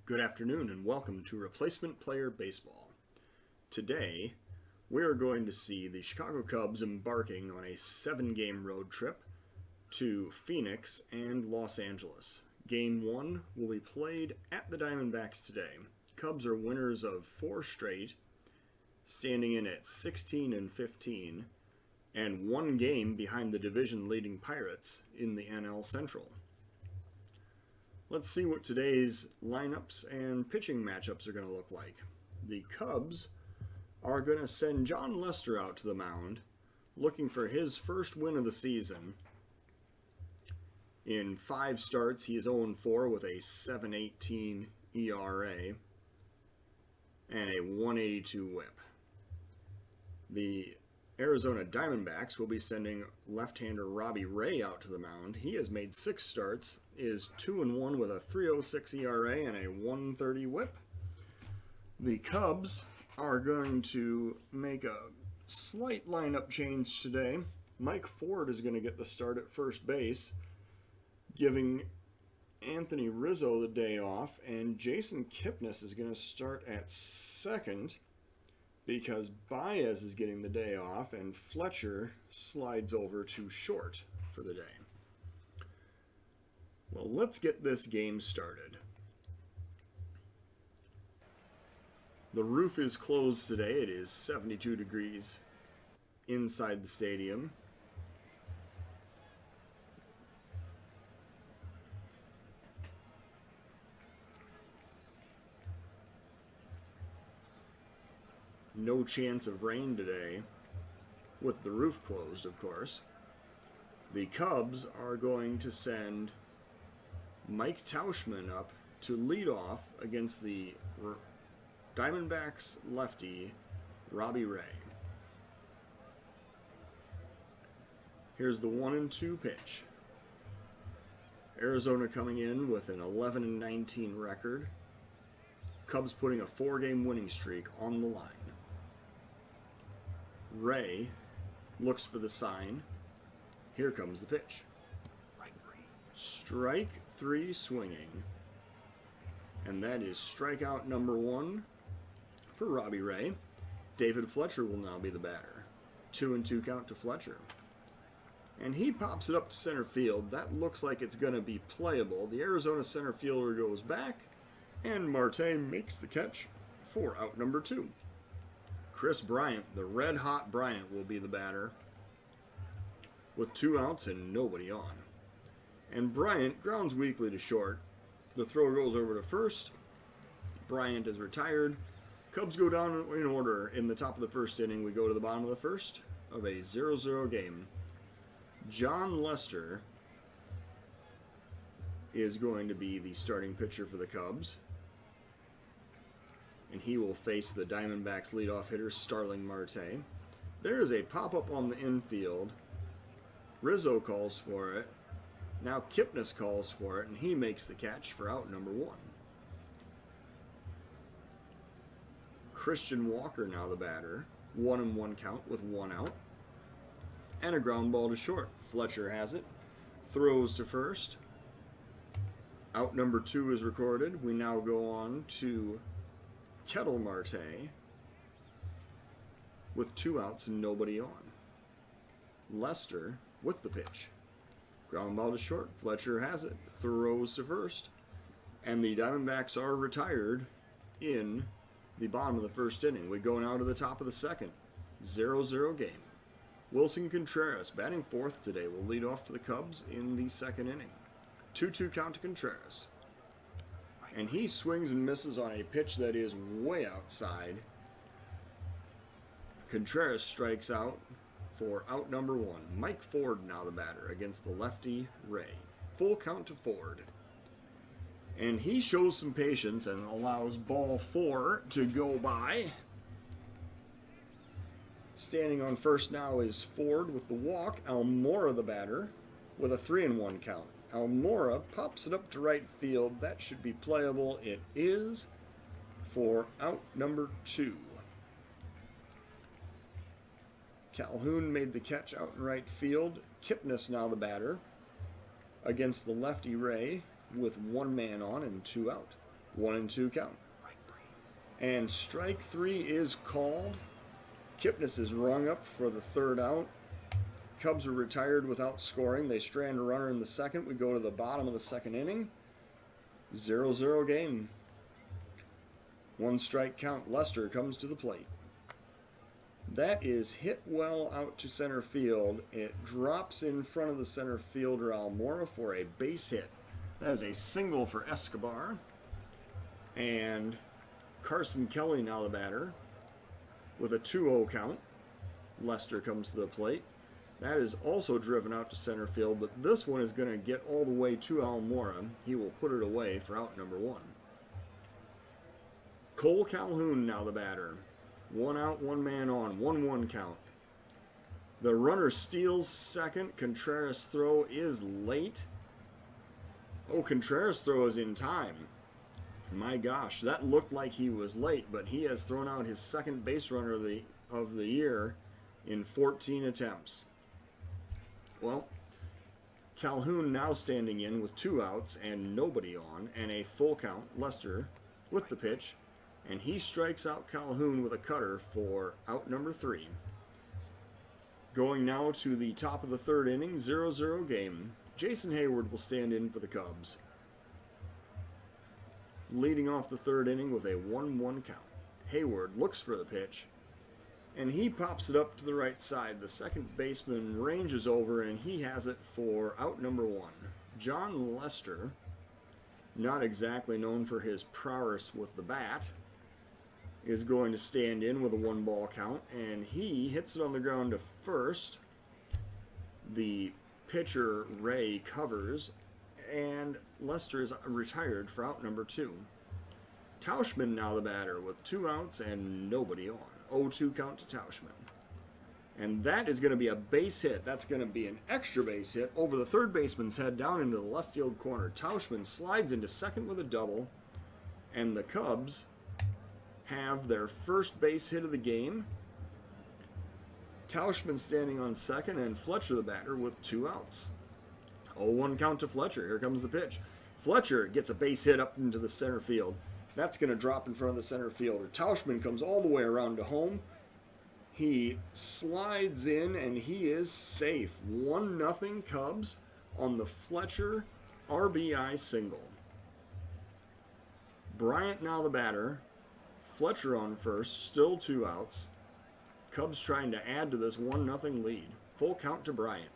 Good afternoon and welcome to Replacement Player Baseball. Today, we are going to see the Chicago Cubs embarking on a 7-game road trip to Phoenix and Los Angeles. Game 1 will be played at the Diamondbacks today. Cubs are winners of 4 straight, standing in at 16-15, and 1 game behind the division-leading Pirates in the NL Central. Let's see what today's lineups and pitching matchups are going to look like. The Cubs are going to send Jon Lester out to the mound, looking for his first win of the season. In 5 starts, he is 0-4 with a 7.18 ERA and a 182 whip. The Arizona Diamondbacks will be sending left-hander Robbie Ray out to the mound. He has made 6 starts, is 2-1 with a 3.06 ERA and a 130 whip. The Cubs are going to make a slight lineup change today. Mike Ford is going to get the start at first base, giving Anthony Rizzo the day off, and Jason Kipnis is going to start at second because Baez is getting the day off and Fletcher slides over to short for the day. Well, let's get this game started. The roof is closed today. It is 72 degrees inside the stadium. No chance of rain today, with the roof closed, of course. The Cubs are going to send Mike Tauschman up to lead off against the Diamondbacks lefty, Robbie Ray. Here's the 1-2 pitch. Arizona coming in with an 11-19 record. Cubs putting a 4-game winning streak on the line. Ray looks for the sign. Here comes the pitch. Strike 3 swinging. And that is strikeout number 1 for Robbie Ray. David Fletcher will now be the batter. 2-2 count to Fletcher. And he pops it up to center field. That looks like it's going to be playable. The Arizona center fielder goes back, and Marte makes the catch for out number 2. Chris Bryant, the red-hot Bryant, will be the batter with 2 outs and nobody on. And Bryant grounds weakly to short. The throw goes over to first. Bryant is retired. Cubs go down in order in the top of the first inning. We go to the bottom of the first of a 0-0 game. Jon Lester is going to be the starting pitcher for the Cubs. And he will face the Diamondbacks leadoff hitter, Starling Marte. There is a pop-up on the infield. Rizzo calls for it. Now Kipnis calls for it, and he makes the catch for out number 1. Christian Walker now the batter. 1-1 count with 1 out. And a ground ball to short. Fletcher has it. Throws to first. Out number 2 is recorded. We now go on to Kettle Marte with 2 outs and nobody on. Lester with the pitch. Ground ball to short. Fletcher has it. Throws to first. And the Diamondbacks are retired in the bottom of the first inning. We go now to the top of the second. 0-0 game. Wilson Contreras, batting 4th today, will lead off for the Cubs in the second inning. 2-2 count to Contreras. And he swings and misses on a pitch that is way outside. Contreras strikes out for out number 1. Mike Ford now the batter against the lefty Ray. Full count to Ford. And he shows some patience and allows ball 4 to go by. Standing on first now is Ford with the walk. Almora the batter with a 3-1 count. Almora pops it up to right field. That should be playable. It is for out number 2. Calhoun made the catch out in right field. Kipnis now the batter against the lefty Ray with 1 man on and 2 out. 1-2 count. And strike 3 is called. Kipnis is rung up for the third out. Cubs are retired without scoring. They strand a runner in the second. We go to the bottom of the second inning. 0-0 game. 1 strike count. Lester comes to the plate. That is hit well out to center field. It drops in front of the center fielder Almora for a base hit. That is a single for Escobar. And Carson Kelly now the batter with a 2-0 count. Lester comes to the plate. That is also driven out to center field, but this one is going to get all the way to Almora. He will put it away for out number 1. Cole Calhoun now the batter. 1 out, 1 man on, 1-1 count. The runner steals second. Contreras' throw is late. Oh, Contreras' throw is in time. My gosh, that looked like he was late, but he has thrown out his second base runner of the year in 14 attempts. Well, Calhoun now standing in with 2 outs and nobody on, and a full count. Lester with the pitch. And he strikes out Calhoun with a cutter for out number 3. Going now to the top of the third inning, 0-0 game. Jason Hayward will stand in for the Cubs. Leading off the third inning with a 1-1 count. Hayward looks for the pitch, and he pops it up to the right side. The second baseman ranges over, and he has it for out number 1. John Lester, not exactly known for his prowess with the bat, is going to stand in with a 1-ball count, and he hits it on the ground to first. The pitcher, Ray, covers, and Lester is retired for out number 2. Tauschman now the batter with 2 outs and nobody on. 0-2 count to Tauschman. And that is going to be a base hit. That's going to be an extra base hit over the third baseman's head down into the left field corner. Tauschman slides into second with a double, and the Cubs have their first base hit of the game. Tauschman standing on second, and Fletcher the batter with 2 outs. 0-1 count to Fletcher. Here comes the pitch. Fletcher gets a base hit up into the center field. That's going to drop in front of the center fielder. Tauschman comes all the way around to home. He slides in, and he is safe. 1-0 Cubs on the Fletcher RBI single. Bryant now the batter. Fletcher on first, still 2 outs. Cubs trying to add to this 1-0 lead. Full count to Bryant.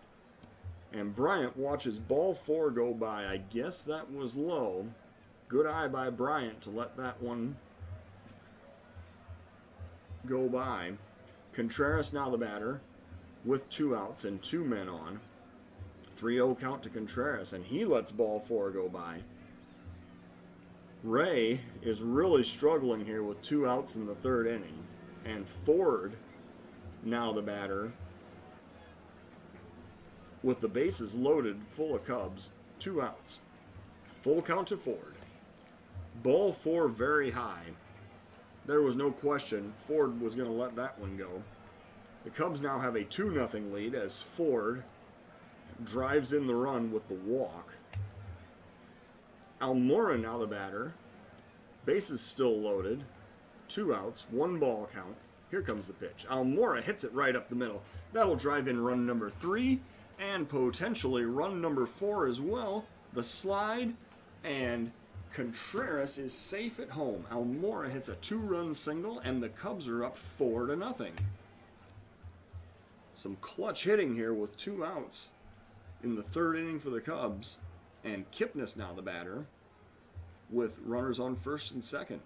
And Bryant watches ball 4 go by. I guess that was low. Good eye by Bryant to let that one go by. Contreras now the batter with 2 outs and 2 men on. 3-0 count to Contreras, and he lets ball 4 go by. Ray is really struggling here with 2 outs in the third inning. And Ford, now the batter, with the bases loaded full of Cubs, 2 outs. Full count to Ford. Ball 4 very high. There was no question Ford was going to let that one go. The Cubs now have a 2-0 lead as Ford drives in the run with the walk. Almora now the batter. Bases still loaded. 2 outs, 1 ball count. Here comes the pitch. Almora hits it right up the middle. That'll drive in run number 3 and potentially run number 4 as well. The slide, and Contreras is safe at home. Almora hits a 2-run single, and the Cubs are up 4-0. Some clutch hitting here with 2 outs in the third inning for the Cubs. And Kipnis now the batter with runners on first and second.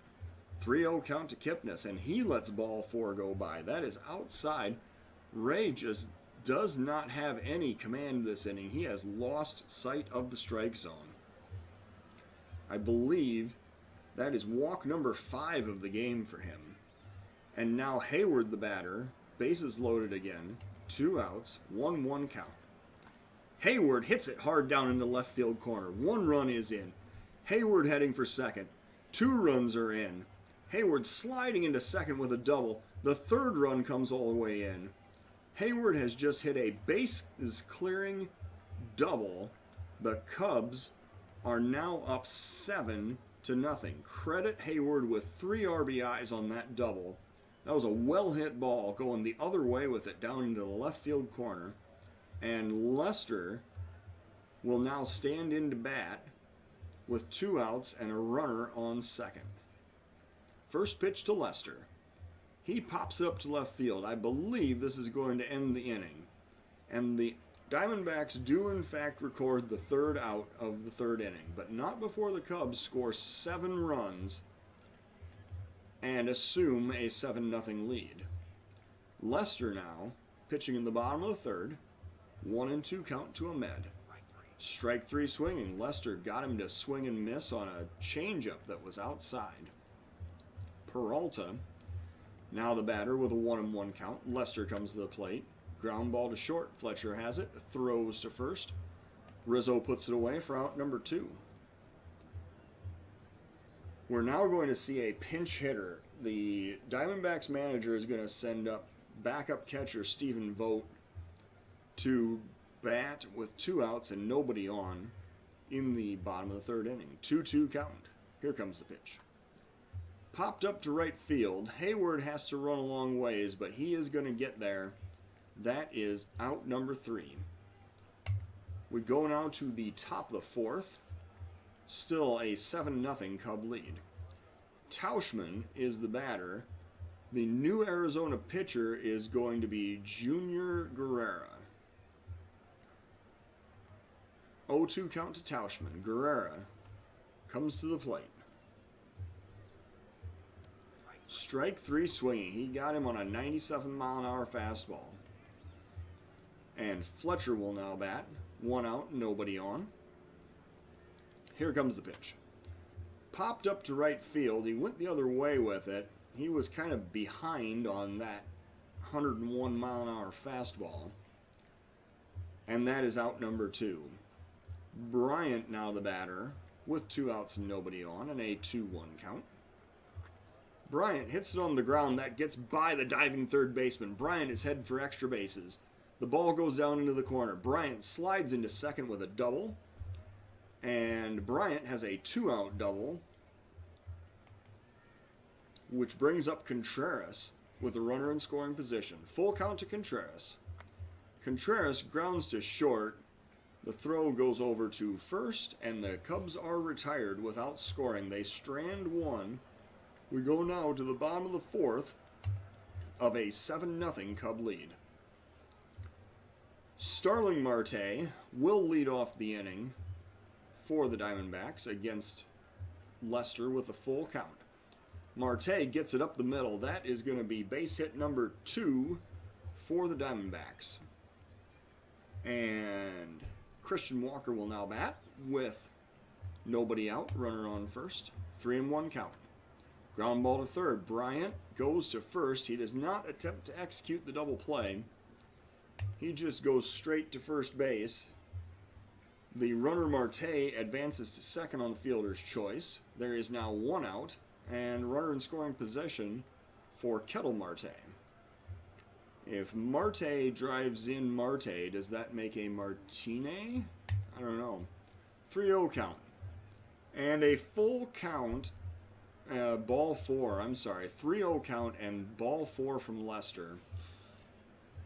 3-0 count to Kipnis, and he lets ball 4 go by. That is outside. Ray just does not have any command this inning. He has lost sight of the strike zone. I believe that is walk number 5 of the game for him. And now Hayward the batter, bases loaded again. 2 outs, 1-1 count. Hayward hits it hard down in the left field corner. 1 run is in. Hayward heading for second. 2 runs are in. Hayward sliding into second with a double. The 3rd run comes all the way in. Hayward has just hit a bases clearing double. The Cubs are now up 7-0. 7-0. Credit Hayward with 3 RBIs on that double. That was a well-hit ball going the other way with it down into the left field corner. And Lester will now stand in to bat with 2 outs and a runner on second. First pitch to Lester. He pops it up to left field. I believe this is going to end the inning. And the Diamondbacks do in fact record the 3rd out of the 3rd inning, but not before the Cubs score 7 runs and assume a 7-0 lead. Lester now pitching in the bottom of the 3rd. 1-2 count to Ahmed. Strike 3 swinging. Lester got him to swing and miss on a changeup that was outside. Peralta, now the batter with a 1-1 count. Lester comes to the plate. Ground ball to short. Fletcher has it. Throws to first. Rizzo puts it away for out number 2. We're now going to see a pinch hitter. The Diamondbacks manager is going to send up backup catcher Stephen Vogt to bat with 2 outs and nobody on in the bottom of the 3rd inning. 2-2 count. Here comes the pitch. Popped up to right field. Hayward has to run a long ways, but he is going to get there. That is out number 3. We go now to the top of the 4th. Still a 7-0 Cub lead. Tauschman is the batter. The new Arizona pitcher is going to be Junior Guerrera. 0-2 count to Tauschman. Guerrera comes to the plate. Strike 3 swinging. He got him on a 97-mile-an-hour fastball. And Fletcher will now bat. 1 out, nobody on. Here comes the pitch. Popped up to right field. He went the other way with it. He was kind of behind on that 101-mile-an-hour fastball. And that is out number 2. Bryant now the batter with 2 outs and nobody on and a 2-1 count. Bryant hits it on the ground. That gets by the diving third baseman. Bryant is headed for extra bases. The ball goes down into the corner. Bryant slides into second with a double. And Bryant has a 2-out double, which brings up Contreras with a runner in scoring position. Full count to Contreras. Contreras grounds to short. The throw goes over to first, and the Cubs are retired without scoring. They strand 1. We go now to the bottom of the 4th of a 7-0 Cub lead. Starling Marte will lead off the inning for the Diamondbacks against Lester with a full count. Marte gets it up the middle. That is going to be base hit number 2 for the Diamondbacks. And Christian Walker will now bat with nobody out, runner on first. 3-1 count. Ground ball to third. Bryant goes to first. He does not attempt to execute the double play. He just goes straight to first base. The runner Marte advances to second on the fielder's choice. There is now 1 out and runner in scoring position for Kettle Marte. If Marte drives in Marte, does that make a Martine? I don't know. 3-0 count. And a full count, ball 4, 3-0 count and ball 4 from Lester.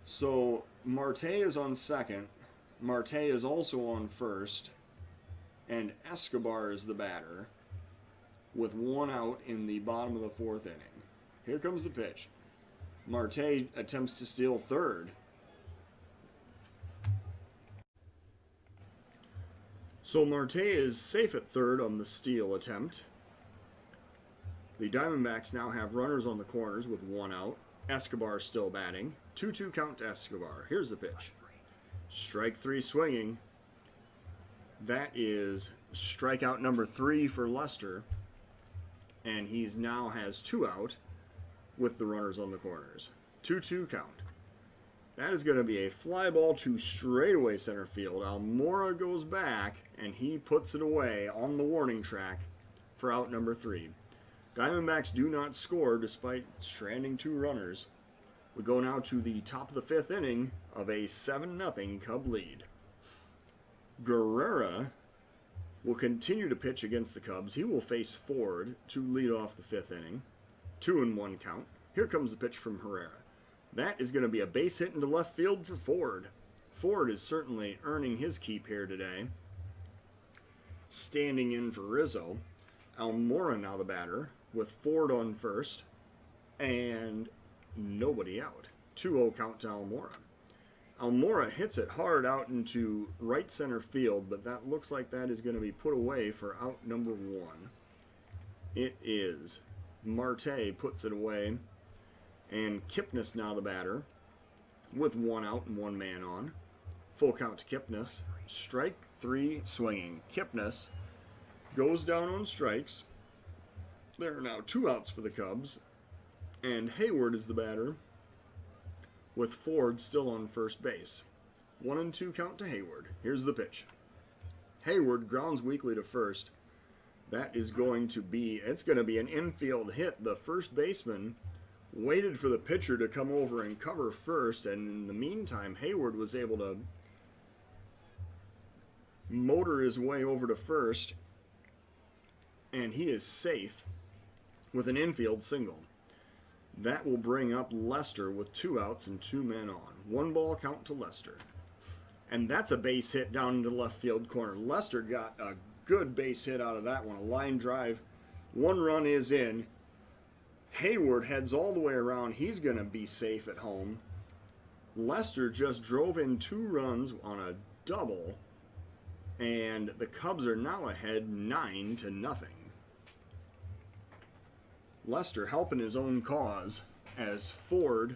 So Marte is on second. Marte is also on first. And Escobar is the batter with 1 out in the bottom of the 4th inning. Here comes the pitch. Marte attempts to steal third. So Marte is safe at third on the steal attempt. The Diamondbacks now have runners on the corners with 1 out. Escobar still batting. 2-2 count to Escobar. Here's the pitch. Strike 3 swinging. That is strikeout number 3 for Lester. And he's now has 2 out with the runners on the corners. 2-2 count. That is going to be a fly ball to straightaway center field. Almora goes back, and he puts it away on the warning track for out number 3. Diamondbacks do not score despite stranding 2 runners. We go now to the top of the 5th inning of a 7-0 Cub lead. Guerrera will continue to pitch against the Cubs. He will face Ford to lead off the 5th inning. 2-1 count. Here comes the pitch from Herrera. That is going to be a base hit into left field for Ford. Ford is certainly earning his keep here today. Standing in for Rizzo. Almora now the batter with Ford on first and nobody out. 2-0 count to Almora. Almora hits it hard out into right center field, but that looks like that is going to be put away for out number 1. It is. Marte puts it away, and Kipnis now the batter with 1 out and 1 man on. Full count to Kipnis. Strike 3 swinging. Kipnis goes down on strikes. There are now 2 outs for the Cubs, and Hayward is the batter with Ford still on first base. 1-2 count to Hayward. Here's the pitch. Hayward grounds weakly to first. That is going to be, it's going to be an infield hit. The first baseman waited for the pitcher to come over and cover first, and in the meantime, Hayward was able to motor his way over to first, and he is safe with an infield single. That will bring up Lester with 2 outs and 2 men on. 1 ball count to Lester. And that's a base hit down into the left field corner. Lester got a good base hit out of that one. A line drive. 1 run is in. Hayward heads all the way around. He's going to be safe at home. Lester just drove in 2 runs on a double. And the Cubs are now ahead 9-0. Lester helping his own cause as Ford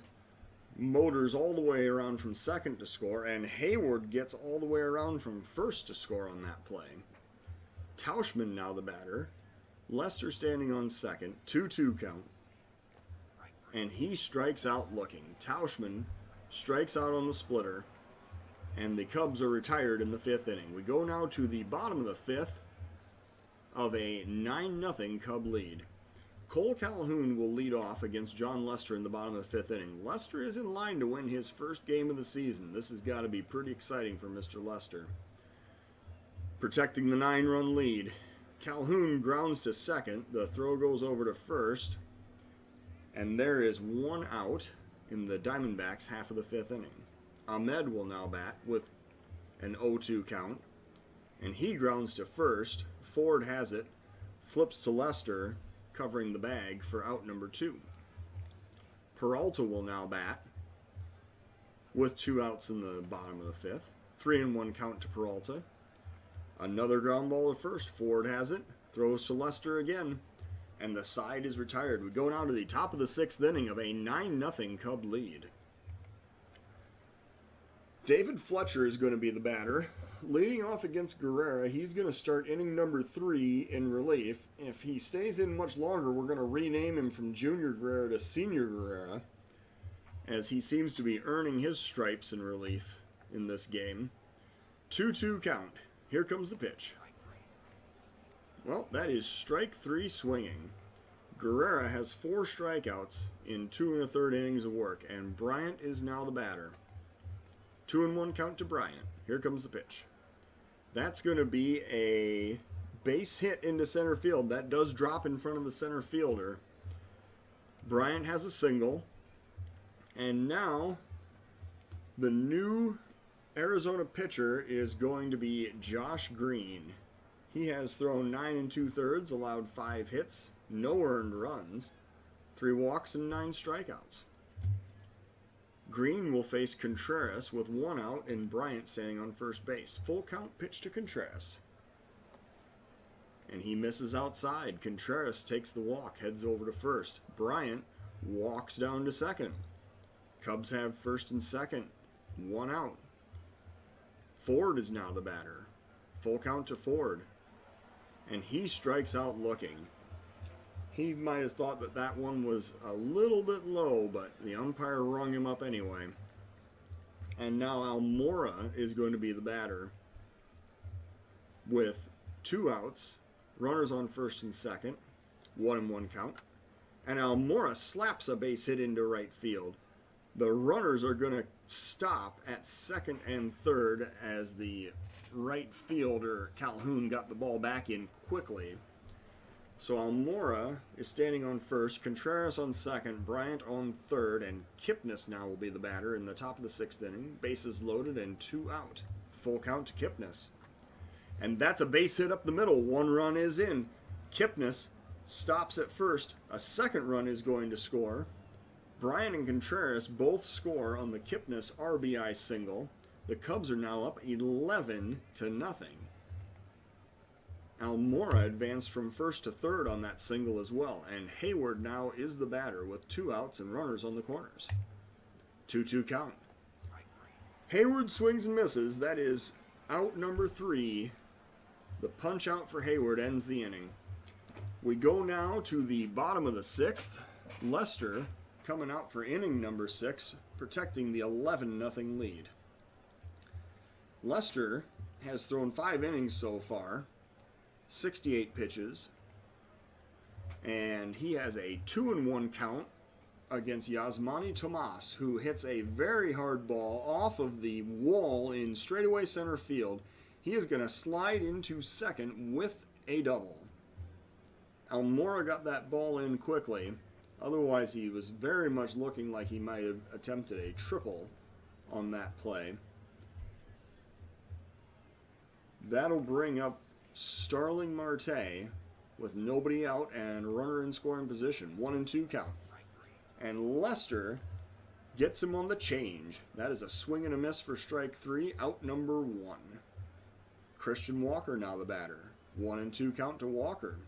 motors all the way around from second to score, and Hayward gets all the way around from first to score on that play. Tauschman now the batter. Lester standing on second. 2-2 count. And he strikes out looking. Tauschman strikes out on the splitter, and the Cubs are retired in the 5th inning. We go now to the bottom of the 5th of a 9-0 Cub lead. Cole Calhoun will lead off against John Lester in the bottom of the 5th inning. Lester is in line to win his first game of the season. This has got to be pretty exciting for Mr. Lester. Protecting the 9-run lead. Calhoun grounds to second. The throw goes over to first. And there is 1 out in the Diamondbacks half of the 5th inning. Ahmed will now bat with an 0-2 count. And he grounds to first. Ford has it. Flips to Lester, covering the bag for out number 2. Peralta will now bat with 2 outs in the bottom of the 5th. 3-1 count to Peralta. Another ground ball to first. Ford has it. Throws to Lester again. And the side is retired. We go now to the top of the 6th inning of a 9-0 Cub lead. David Fletcher is going to be the batter. Leading off against Guerrera, he's going to start inning number 3 in relief. If he stays in much longer, we're going to rename him from Junior Guerrera to Senior Guerrera, as he seems to be earning his stripes in relief in this game. 2-2 count. Here comes the pitch. Well, that is strike 3 swinging. Guerrera has 4 strikeouts in 2 1/3 innings of work, and Bryant is now the batter. 2-1 count to Bryant. Here comes the pitch. That's going to be a base hit into center field. That does drop in front of the center fielder. Bryant has a single. And now the new Arizona pitcher is going to be Josh Green. He has thrown 9 2/3, allowed 5 hits, no earned runs, 3 walks, and 9 strikeouts. Green will face Contreras with 1 out and Bryant standing on first base. Full count pitch to Contreras. And he misses outside. Contreras takes the walk, heads over to first. Bryant walks down to second. Cubs have first and second. 1 out. Ford is now the batter. Full count to Ford. And he strikes out looking. He might have thought that that one was a little bit low, but the umpire rung him up anyway. And now Almora is going to be the batter with 2 outs, runners on first and second, 1-1 count. And Almora slaps a base hit into right field. The runners are going to stop at second and third as the right fielder Calhoun got the ball back in quickly. So Almora is standing on first, Contreras on second, Bryant on third, and Kipnis now will be the batter in the top of the 6th inning. Bases loaded and 2 out. Full count to Kipnis. And that's a base hit up the middle. 1 run is in. Kipnis stops at first. A second run is going to score. Bryant and Contreras both score on the Kipnis RBI single. The Cubs are now up 11-0. Almora advanced from first to third on that single as well, and Hayward now is the batter with 2 outs and runners on the corners. 2-2 count. Hayward swings and misses. That is out number 3. The punch out for Hayward ends the inning. We go now to the bottom of the 6th. Lester coming out for inning number 6, protecting the 11-0 lead. Lester has thrown 5 innings so far, 68 pitches, and he has a 2-1 count against Yasmani Tomas, who hits a very hard ball off of the wall in straightaway center field. He is going to slide into second with a double. Almora got that ball in quickly. Otherwise, he was very much looking like he might have attempted a triple on that play. That'll bring up Starling Marte with nobody out and runner in scoring position. 1-2 count. And Lester gets him on the change. That is a swing and a miss for strike 3, out number 1. Christian Walker now the batter. 1-2 count to Walker.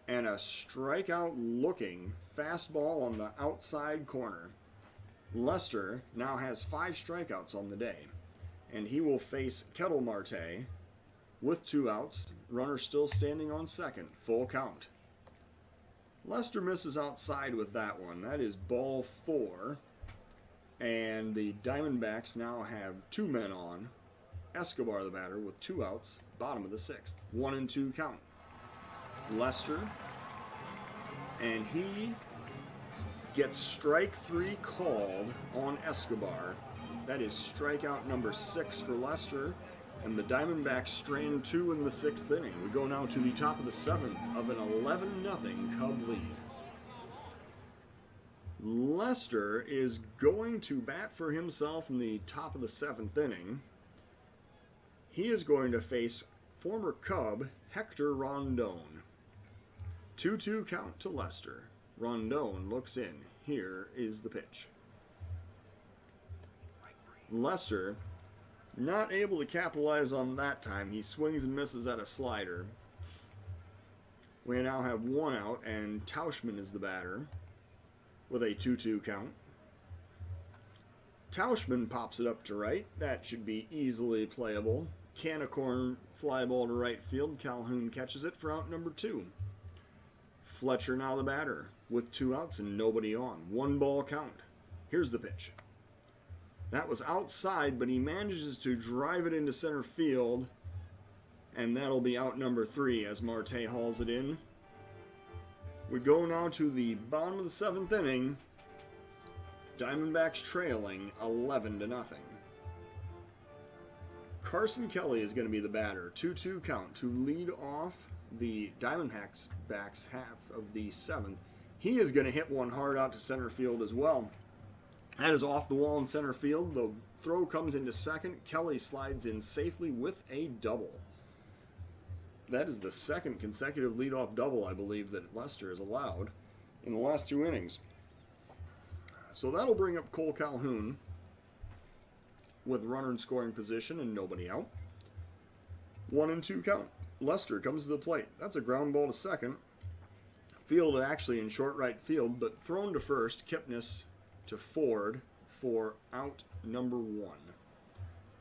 And a strikeout looking fastball on the outside corner. Lester now has 5 strikeouts on the day. And he will face Kettle Marte with 2 outs. Runner still standing on second. Full count. Lester misses outside with that one. That is ball 4. And the Diamondbacks now have 2 men on. Escobar the batter with 2 outs. Bottom of the 6th. 1-2 count. Lester. And he gets strike 3 called on Escobar. That is strikeout number 6 for Lester. And the Diamondbacks strand 2 in the 6th inning. We go now to the top of the 7th of an 11-0 Cub lead. Lester is going to bat for himself in the top of the 7th inning. He is going to face former Cub Hector Rondon. 2-2 count to Lester. Rondon looks in. Here is the pitch. Lester not able to capitalize on that time. He swings and misses at a slider. We now have 1 out, and Tauschman is the batter with a 2-2 count. Tauschman pops it up to right. That should be easily playable. Can of corn fly ball to right field. Calhoun catches it for out number 2. Fletcher now the batter with 2 outs and nobody on. 1 ball count. Here's the pitch. That was outside, but he manages to drive it into center field, and that'll be out number 3 as Marte hauls it in. We go now to the bottom of the 7th inning. Diamondbacks trailing 11-0. Carson Kelly is going to be the batter. 2-2 count to lead off the Diamondbacks half of the 7th. He is going to hit one hard out to center field as well. That is off the wall in center field. The throw comes into second. Kelly slides in safely with a double. That is the 2nd consecutive leadoff double, I believe, that Lester has allowed in the last 2 innings. So that'll bring up Cole Calhoun with runner in scoring position and nobody out. 1-2 count. Lester comes to the plate. That's a ground ball to second. Fielded actually in short right field, but thrown to first. Kipnis to Ford for out number 1.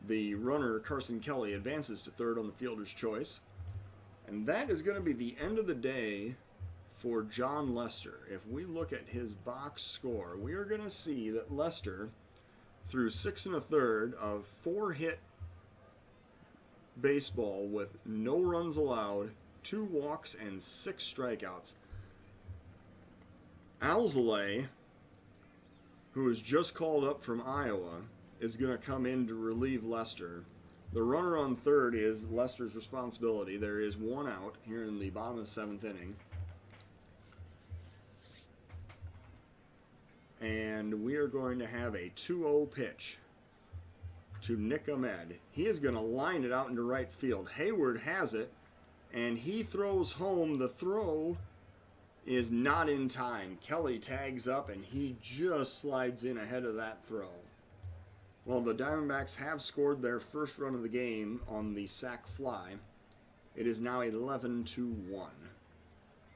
The runner, Carson Kelly, advances to third on the fielder's choice. And that is going to be the end of the day for John Lester. If we look at his box score, we are going to see that Lester, through 6 1/3 of 4-hit baseball with no runs allowed, 2 walks, and 6 strikeouts. Alzolay, who is just called up from Iowa, is going to come in to relieve Lester. The runner on third is Lester's responsibility. There is one out here in the bottom of the 7th inning. And we are going to have a 2-0 pitch to Nick Ahmed. He is going to line it out into right field. Hayward has it, and he throws home. The throw is not in time. Kelly tags up, and he just slides in ahead of that throw. Well, the Diamondbacks have scored their first run of the game on the sac fly. It is now 11-1.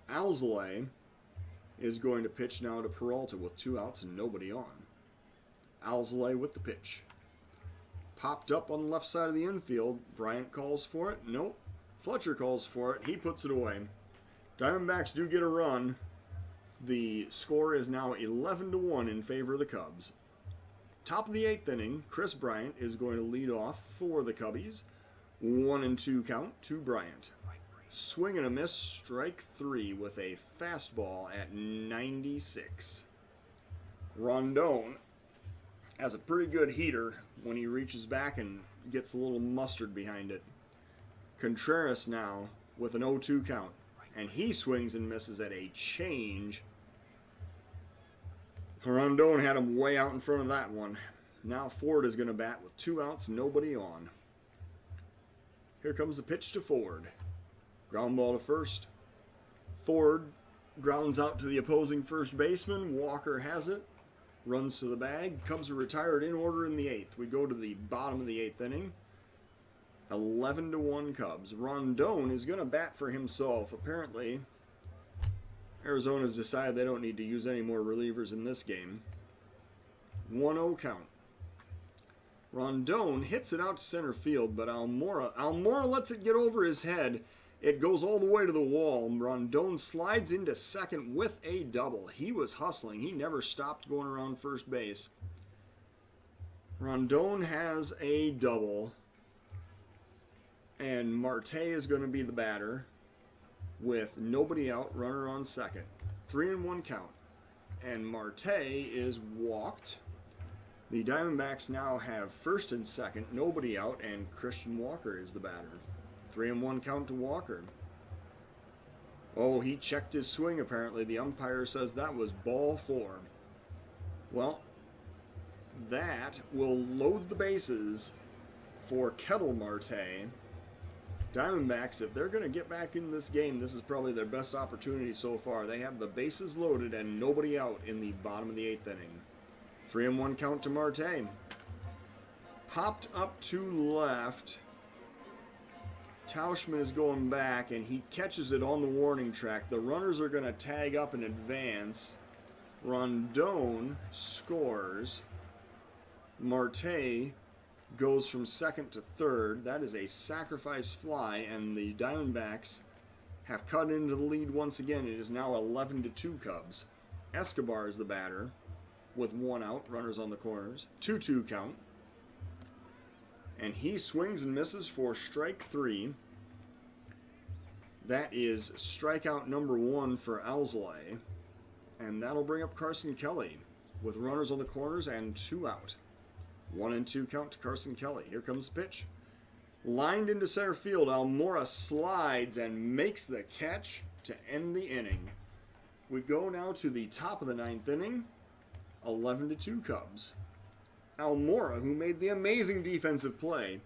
Alzolay is going to pitch now to Peralta with 2 outs and nobody on. Alzolay with the pitch. Popped up on the left side of the infield. Bryant calls for it. Nope. Fletcher calls for it. He puts it away. Diamondbacks do get a run. The score is now 11-1 in favor of the Cubs. Top of the 8th inning, Chris Bryant is going to lead off for the Cubbies. 1-2 count to Bryant. Swing and a miss, strike 3 with a fastball at 96. Rondon has a pretty good heater when he reaches back and gets a little mustard behind it. Contreras now with an 0-2 count, and he swings and misses at a change. Rondon had him way out in front of that one. Now Ford is going to bat with 2 outs, nobody on. Here comes the pitch to Ford. Ground ball to first. Ford grounds out to the opposing first baseman. Walker has it. Runs to the bag. Cubs are retired in order in the 8th. We go to the bottom of the 8th inning. 11-1 Cubs. Rondon is going to bat for himself. Apparently, Arizona's decided they don't need to use any more relievers in this game. 1-0 count. Rondon hits it out to center field, but Almora lets it get over his head. It goes all the way to the wall. Rondon slides into second with a double. He was hustling. He never stopped going around first base. Rondon has a double. And Marte is going to be the batter with nobody out, runner on second. 3-1 count. And Marte is walked. The Diamondbacks now have first and second, nobody out, and Christian Walker is the batter. 3-1 count to Walker. Oh, he checked his swing apparently. The umpire says that was ball 4. Well, that will load the bases for Kettle Marte. Diamondbacks, if they're going to get back in this game, this is probably their best opportunity so far. They have the bases loaded and nobody out in the bottom of the 8th inning. 3-1 count to Marte. Popped up to left. Tauschman is going back, and he catches it on the warning track. The runners are going to tag up in advance. Rondon scores. Marte goes from second to third. That is a sacrifice fly, and the Diamondbacks have cut into the lead once again. It is now 11-2 Cubs. Escobar is the batter with 1 out, runners on the corners. 2-2 count. And he swings and misses for strike 3. That is strikeout number 1 for Alzolay. And that'll bring up Carson Kelly with runners on the corners and 2 out. 1-2 count to Carson Kelly. Here comes the pitch. Lined into center field, Almora slides and makes the catch to end the inning. We go now to the top of the 9th inning. 11-2 Cubs. Almora, who made the amazing defensive play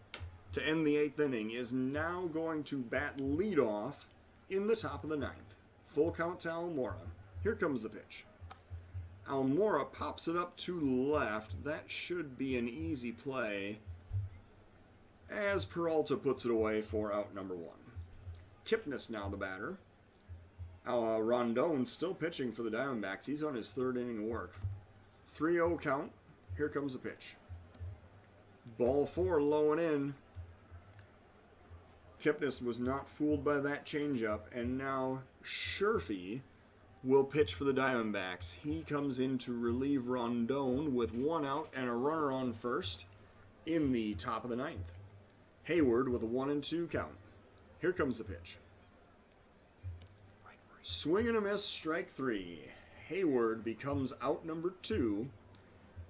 to end the 8th inning, is now going to bat leadoff in the top of the 9th. Full count to Almora. Here comes the pitch. Almora pops it up to left. That should be an easy play as Peralta puts it away for out number 1. Kipnis now the batter. Rondon still pitching for the Diamondbacks. He's on his 3rd inning of work. 3-0 count. Here comes the pitch. Ball 4 low and in. Kipnis was not fooled by that changeup, and now Scherfy will pitch for the Diamondbacks. He comes in to relieve Rondon with 1 out and a runner on first in the top of the 9th. Hayward with a 1-2 count. Here comes the pitch. Swing and a miss, strike 3. Hayward becomes out number 2,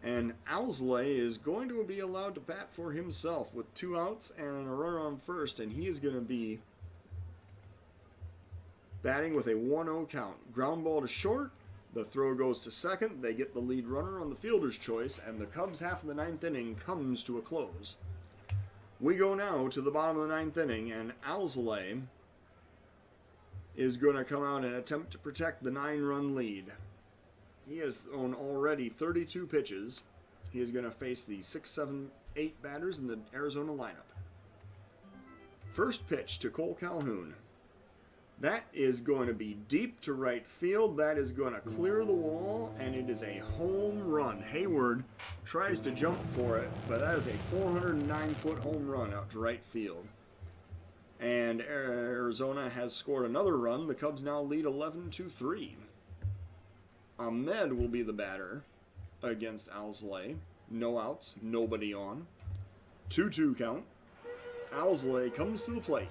And Owsley is going to be allowed to bat for himself with 2 outs and a runner on first, and he is going to be batting with a 1-0 count. Ground ball to short. The throw goes to second. They get the lead runner on the fielder's choice, and the Cubs' half of the 9th inning comes to a close. We go now to the bottom of the 9th inning, and Owsley is going to come out and attempt to protect the 9-run lead. He has thrown already 32 pitches. He is going to face the 6, 7, 8 batters in the Arizona lineup. First pitch to Cole Calhoun. That is going to be deep to right field. That is going to clear the wall, and it is a home run. Hayward tries to jump for it, but that is a 409-foot home run out to right field. And Arizona has scored another run. The Cubs now lead 11-3. Ahmed will be the batter against Owsley. No outs, nobody on. 2-2 count. Owsley comes to the plate.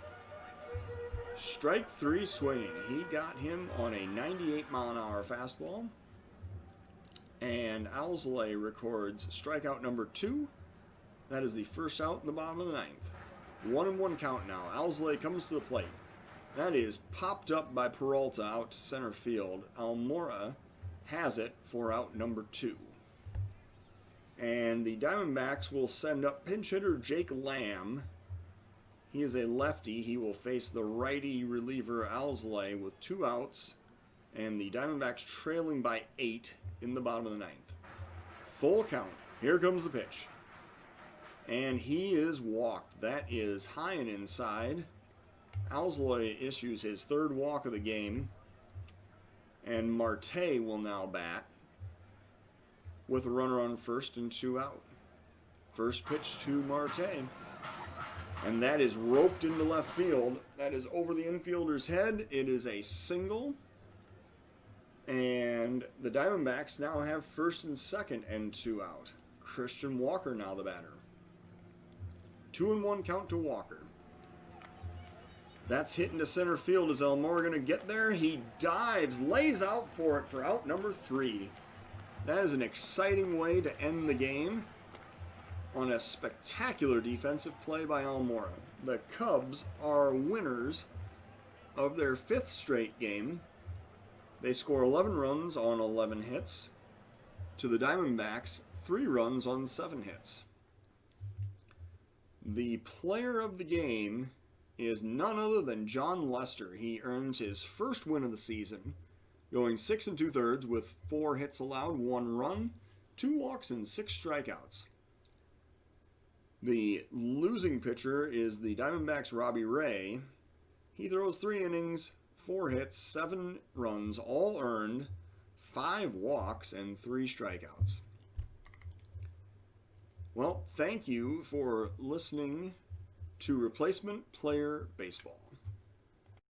Strike 3 swinging. He got him on a 98-mile-an-hour fastball. And Owsley records strikeout number 2. That is the first out in the bottom of the 9th. 1-1 count now. Owsley comes to the plate. That is popped up by Peralta out to center field. Almora has it for out number 2. And the Diamondbacks will send up pinch hitter Jake Lamb. He is a lefty. He will face the righty reliever Owsley with 2 outs, and the Diamondbacks trailing by 8 in the bottom of the 9th. Full count. Here comes the pitch. And he is walked. That is high and inside. Owsley issues his 3rd walk of the game. And Marte will now bat with a runner on first and 2 out. First pitch to Marte. And that is roped into left field. That is over the infielder's head. It is a single. And the Diamondbacks now have first and second and 2 out. Christian Walker now the batter. 2-1 count to Walker. That's hit into center field. Is Almora going to get there? He dives, lays out for it for out number 3. That is an exciting way to end the game on a spectacular defensive play by Almora. The Cubs are winners of their 5th straight game. They score 11 runs on 11 hits. To the Diamondbacks, 3 runs on 7 hits. The player of the game is none other than John Lester. He earns his first win of the season, going 6 2/3 with 4 hits allowed, 1 run, 2 walks, and 6 strikeouts. The losing pitcher is the Diamondbacks' Robbie Ray. He throws 3 innings, 4 hits, 7 runs, all earned, 5 walks, and 3 strikeouts. Well, thank you for listening to Replacement Player Baseball.